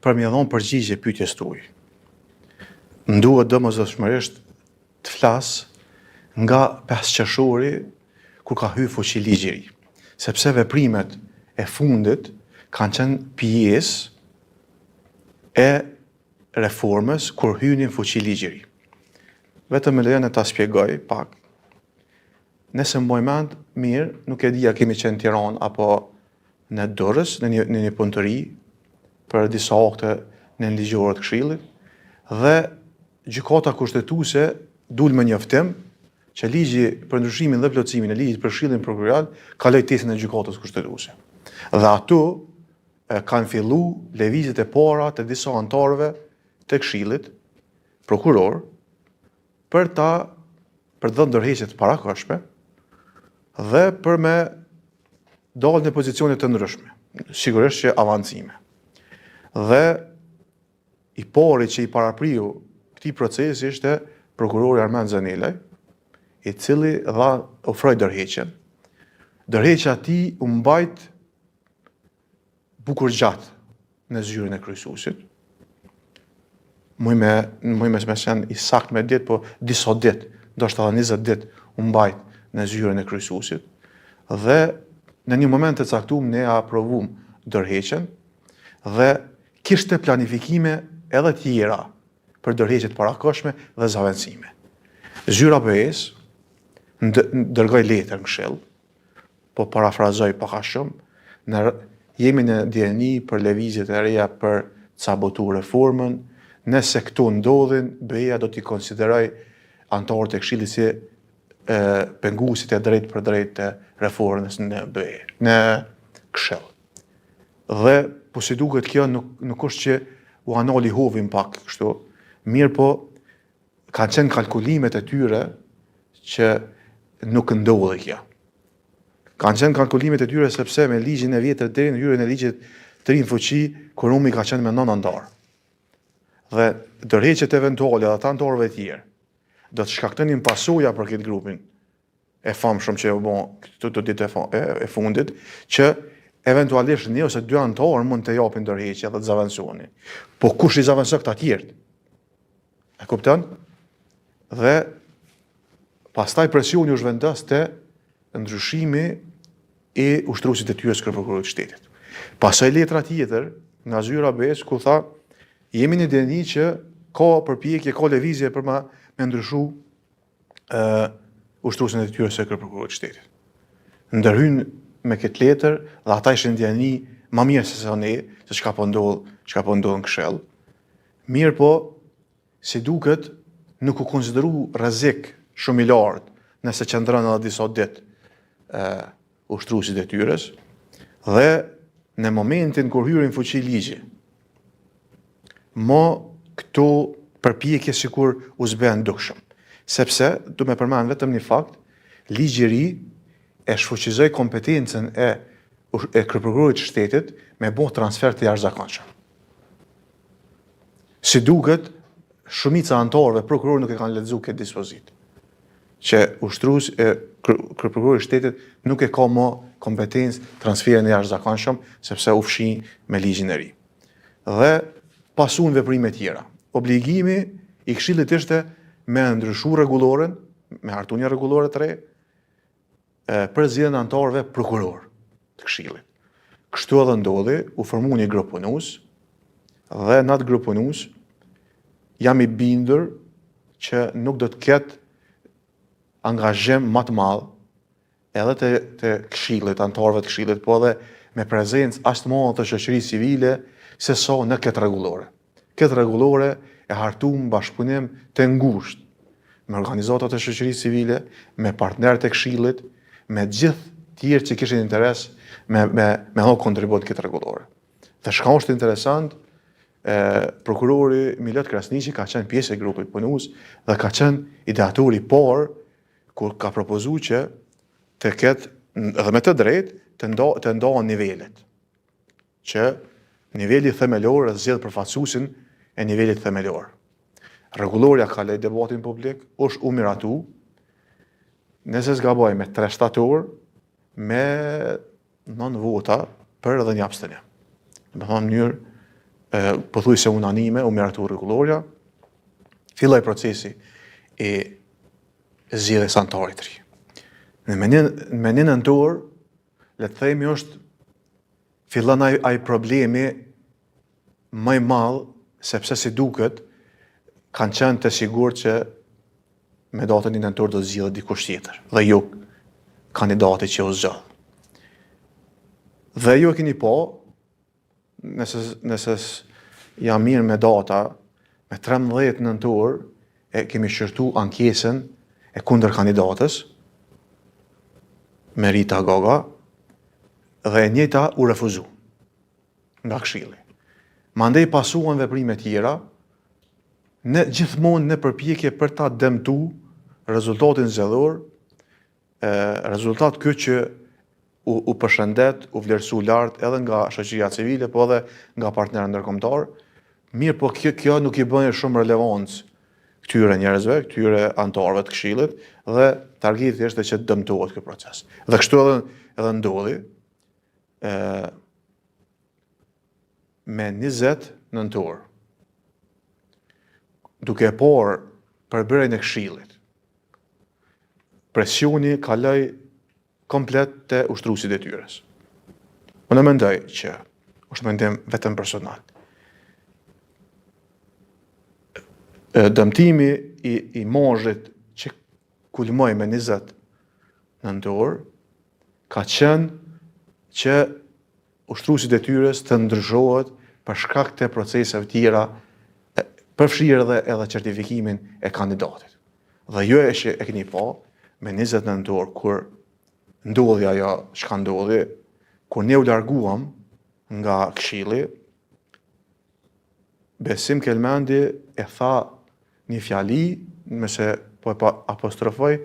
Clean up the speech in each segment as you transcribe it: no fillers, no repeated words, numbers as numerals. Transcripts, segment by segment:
për me dhonë përgjigje pyetjes tuaj. M'duhet domosdoshmërisht të flas nga 5 qershori kur ka hyrë fuqi ligji i ri, sepse veprimet e fundit kanë qenë pjesë e reformës kur hynin fuqi ligji i ri. Vetëm më lejoni ta shpjegoj pak. Nëse mboj mend mirë, nuk e di a kemi qenë në Tiranë apo në Durrës, në një punëtori për disa akte në ligjore të Këshillit, dhe gjykata kushtetuese dul me njoftim që ligji për ndryshimin dhe plotësimin e ligjit për Këshillin Prokuroral ka lejtesin e gjykatës kushtetuese. Dhe ato kanë fillu lëvizjet e para të disa anëtarëve të Këshillit prokuror për të dhënë ndërheqje të parakohshme dhe për me dalë në pozicione të ndryshme, sigurisht që avancime. Dhe i pari që i parapriu këtij procesi ishte prokurori Armand Zanelaj, i cili ofroi ndërheqjen. Ndërheqja e tij u mbajt bukur gjatë në zyrën e kryesuesit. Muj me qenë i sakt me ditë, po disa ditë, ndoshta 20 ditë u mbajt në zyrën e kryesuesit. Dhe në një moment të caktuar ne aprovum ndërheqjen dhe kishte planifikime edhe tjera për ndërheqje të parakohshme dhe zavancime. Zyra BE-s dërgoi letër në Këshill, po parafrazoj pak a shumë, jemi në dieni për lëvizjet e reja për të sabotuar reformën, nëse këtu ndodhin, BE-ja do t'i konsideroj anëtarët e Këshillit si penguesit e drejt për drejt të reformës në BE, në Këshill. Dhe po si duket kjo nuk është që u anali hovin pak kështu, mirë po kanë qenë kalkulimet e tyre që nuk ndodhi kjo. Kanë qenë kalkulimet e tyre sepse me ligjin e vjetër deri në hyrjen e ligjit të ri në fuqi, kurumi ka qenë me 9 anëtar. Dhe ndërheqjet eventuale dhe të anëtarëve të tjerë do të shkaktonin pasoja për këtë grupin e famshëm që u bë këto ditë e fundit, që eventualisht një ose 2 anëtarë mund të japin ndërheqje dhe të zavanconin. Po kush i zavancon këta tjerë? E kupton? Dhe pastaj presioni u zhvendos te ndryshimi i ushtruesit e tyre kërë prokurorit të shtetit. Pastaj letra tjetër nga zyra BE-s ku tha jemi në dieni që ka përpjekje, ka lëvizje për me ndryshu ushtruesin e tyre kërë prokurorit të shtetit. Ndërhyn me këtë letër dhe ata ishin dieni më mirë se sa ne, se çka po ndodh në Këshill. Mirë po, si duket, nuk u konsideru rrezik shumë i lartë nëse qëndron edhe disa ditë ushtruesit e tyre, dhe në momentin kur hyrin fuqi ligji, këto përpjekje sikur u zben dukshëm. Sepse, du me përmend vetëm një fakt, ligji i ri e shfuqizoi kompetencën e kryeprokurorit të shtetit me bë transfer të jashtëzakonshëm. Si duket, shumica anëtarëve prokurorë nuk e kanë lexuar këtë dispozitë, që kryeprokurori i shtetit nuk e ka më kompetencë transferin e jashtëzakonshëm sepse u fshin me ligjin e ri. Dhe pasun veprime tjera. Obligimi i Këshillit ishte me ndryshu rregulloren, me hartu një rregullore të re, për zgjedhjen e anëtarëve prokuror të Këshillit. Kështu edhe ndodhi, u formu një grup punues dhe në atë grup punues jam i bindur që nuk do të ketë angazhim më të madh edhe të Këshillit, anëtarëve të Këshillit, po edhe me prezencë aq të madhe të shoqërisë civile se sa në këtë rregullore. Këtë rregullore e hartuam bashkëpunim të ngushtë me organizatat e shoqërisë civile, me partnerët e Këshillit, me gjithë tjerë që kishin interes me dhënë kontribut këtë rregullore. Dhe çka është interesant, prokurori Milot Krasniqi ka qenë pjesë e grupit punues dhe ka qenë ideatori i parë kur ka propozuar që të ketë, edhe me të drejtë, të ndahen nivelet. Që niveli themelor zgjedh përfaqësuesin e nivelit themelor. Rregulloria ka lejë debatin publik, është u miratu, nëse zgaboj me 3 shtator, me 9 vota për edhe një abstenim. Në mënyrë pothuajse unanime u miratu rregulloria, filloi procesi i zgjedhjes anëtarit të ri. Në menin nëntor, le të themi fillon ai problemi më i madh, sepse si duket kanë qenë të sigurt që me datën 1 nëntor do zgjidhet dikush tjetër, dhe jo kandidati që u zgjodh. Dhe ju e keni po, nëse jam mirë me data, me 13 nëntor e kemi shërtu ankesën e kundër kandidatës, me Rita Gaga, dhe e njëjta u refuzu nga Këshilli. Mandej pasuan veprime tjera, gjithmonë në përpjekje për ta dëmtu rezultatin zgjedhor, rezultat ky që u përshëndet, u vlerësu lart edhe nga shoqëria civile, po edhe nga partnerët ndërkombëtar. Mirë, po kjo nuk i bën shumë relevancë këtyre njerëzve, këtyre anëtarëve të Këshillit, dhe targeti është që dëmtohet ky proces. Dhe kështu edhe ndodhi me 20 nëntor, duke parë përbërjen e Këshillit, presioni kaloi komplet te ushtruesi i detyrës. Unë mendoj që është mendim vetëm personal. Dëmtimi i mazhit që kulmoi me 20 nëntor ka qenë që ushtruesi i detyrës të ndryshohet për shkak të proceseve tjera, përfshirë edhe certifikimin e kandidatit. Dhe ju e keni pa me 20 nëntor kur ndodhi ajo çka ndodhi, kur ne u larguam nga Këshilli, Besim Kelmendi e tha një fjali, nëse po e apostrofoj,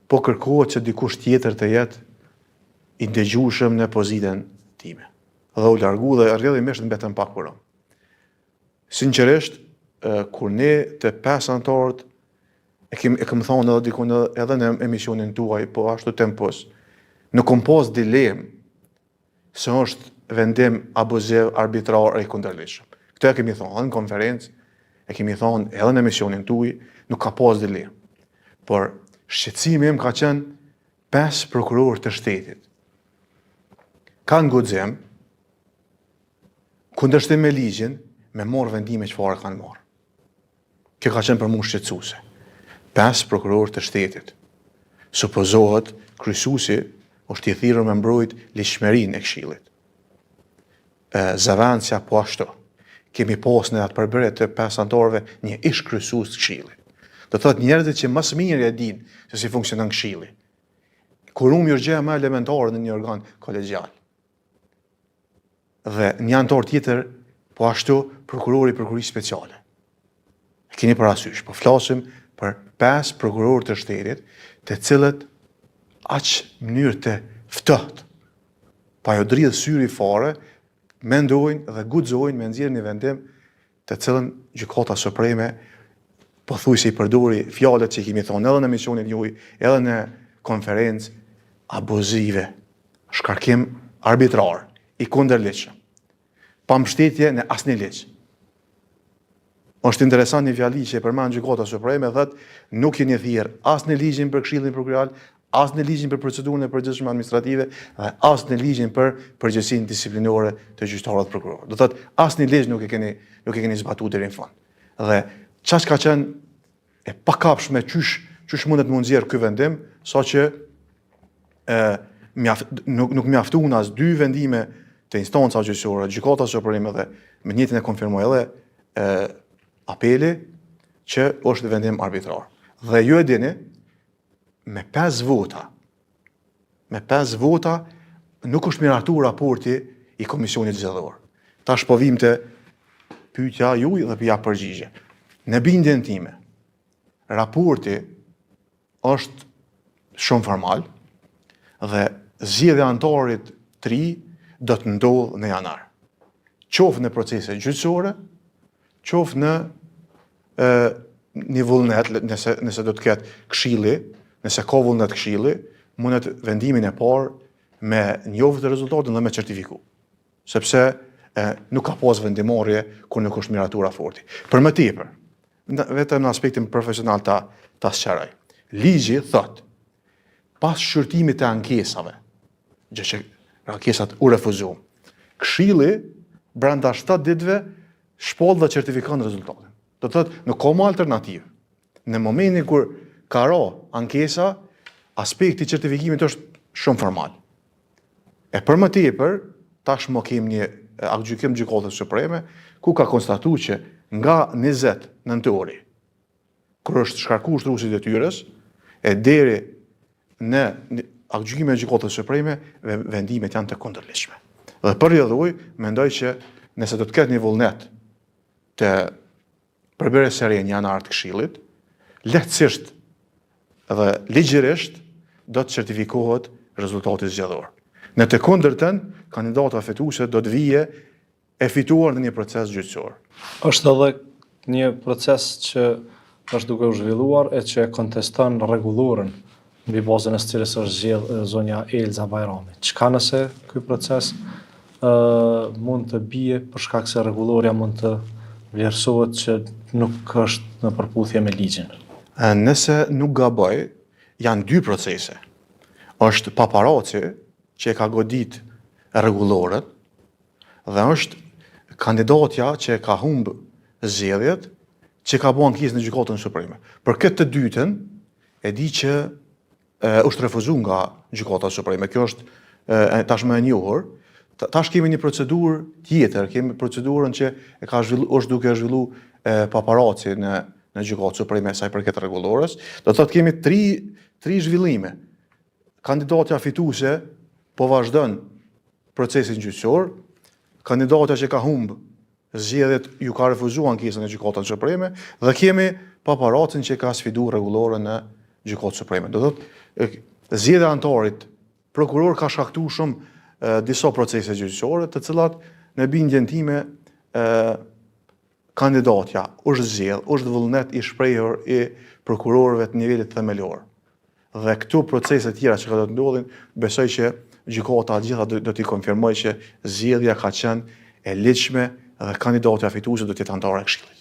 po kërkohet që dikush tjetër të jetë i ndëgjueshëm në pozitën time. Dhe u largu dhe rrjedhimisht mbetëm pak për. Sinqerisht, kur ne të 5 anëtarët e kam thonë edhe dikun edhe në emisionin tuaj, po ashtu tempos, nuk kom pas dilemë se është vendim abuziv, arbitrar e kundërligjshëm. Këtë e kemi thonë edhe në konferencë, e kemi thonë edhe në emisionin tuaj, nuk ka pas dilemë. Por shqetësimi im ka qenë 5 prokurorë të shtetit kanë guxim, kundërshtim me ligjin, me marrë vendime çfarë kanë marrë. Kjo ka qenë për mua shqetësuese. 5 prokurorë të shtetit. Supozohet kryesuesi është i thirrur me mbrojt ligjshmërinë e Këshillit. Zavancja po ashtu. Kemi pas në atë përbërje të 5 anëtarëve një ish kryesues të Këshillit. Do thotë njerëzit që më së miri e dinë se si funksionon Këshilli. Kurumi është gjëja më elementare në një organ kolegjial. Dhe një anëtar tjetër po ashtu prokurori i prokurisë speciale. E keni parasysh, po flasim për 5 prokurorë të shtetit, të cilët aq mënyrë të ftohtë, pa jo dridh syri fare, mendojnë dhe guxojnë me nxjerrë një vendim të cilën Gjykata Supreme pothuajse i përdori fjalët që kemi thonë edhe në emisionin juaj, edhe në konferencë, abuzive, shkarkim arbitrar, i kundërligjshëm, pa mbështetje në asnjë ligj. Është interesant një fjali që e përmend Gjykata Supreme, thotë nuk jeni thirrë as në ligjin për Këshillin Prokural, as në ligjin për procedurën e përgjithshme administrative, dhe as në ligjin për përgjegjësinë disiplinore të gjyqtarëve dhe prokurorëve. Do thotë asnjë ligj nuk e keni zbatuar deri në fund. Dhe çfarë ka qenë e pakapshme çysh mundet më nxjerr ky vendim, saqë nuk mjaftuan as 2 vendime të instanca gjyqësore, Gjykata Supreme, dhe me njëjtën e konfirmoi edhe apeli që është vendim arbitrar. Dhe ju e dini, me 5 vota nuk është miratuar raporti i Komisionit Zgjedhor. Tash po vim te pyetja juaj dhe pija përgjigje. Në bindjen time, raporti është shumë formal dhe zgjedhja e anëtarit të ri do të ndodhë në janar. Qoftë në procese gjyqësore, qoftë në një vullnet, nëse do të ketë Këshilli, nëse ka vullnet Këshilli, mundet vendimin e parë me njohur të rezultatin dhe me certifiku. Sepse nuk ka pas vendimarrje kur nuk është miratur raporti. Për më tepër, vetëm në aspektin profesional ta sqaroj. Ligji thot, pas shqyrtimit të ankesave, gjë që ankesat u refuzuan, Këshilli brenda 7 ditëve shpoll dhe certifikon rezultatin. Do të thotë, nuk ka më alternativë. Në momentin kur ka ra ankesa, aspekti i certifikimit është shumë formal. E për më tepër, tashmë kemi një aktgjykim gjykatës supreme, ku ka konstatuar që nga 20 nëntori, kur është shkarkuar shtruesi i detyrës, e deri në aktgjykimin e gjykatës supreme, vendimet janë të kundërligjshme. Dhe për rrjedhuj, mendoj që nëse do të ketë një vullnet të përbërjes së re një anëtar të Këshillit, lehtësisht dhe ligjërisht do të certifikohet rezultati zgjedhor. Në të kundërtën, kandidata fituese do të vijë e fituar në një proces gjyqësor. Është edhe një proces që është duke u zhvilluar e që konteston rregullorën mbi bazën e së cilës është zgjedhur zonja Elza Bajrami. Çka nëse ky proces mund të bie për shkak se rregulloria mund të vlerësohet që nuk është në përputhje me ligjin? Nëse nuk gaboj, janë 2 procese. Është paparaci që e ka godit rregullorën dhe është kandidatja që e ka humbë zgjedhjet që ka bën ankesë në gjykatën supreme. Për këtë të dytën e di që është refuzuar nga gjykata supreme. Kjo është tashmë e njohur. Tash kemi një procedurë tjetër, kemi procedurën që është duke zhvilluar paparaci në gjykatë supreme sa i përket rregullorës. Do thotë kemi 3 zhvillime. Kandidatja fituese po vazhdon procesin gjyqësor, kandidatja që ka humbë zgjedhjet ju ka refuzuar ankesën në gjykatën supreme dhe kemi paparacin që ka sfiduar rregullorën në gjykatë supreme. Do thotë zgjedhja e anëtarit prokuror ka shkaktuar shumë disa procese gjyqësore, të cilat në bindjen time kandidatja është zgjedhur, është vullnet i shprehur i prokurorëve të nivelit themelor. Dhe këto procese tjera që do të ndodhin, besoj që gjykata gjitha do t'i konfirmojë që zgjedhja ka qenë e ligjshme dhe kandidatja fituese do të jetë anëtare e Këshillit.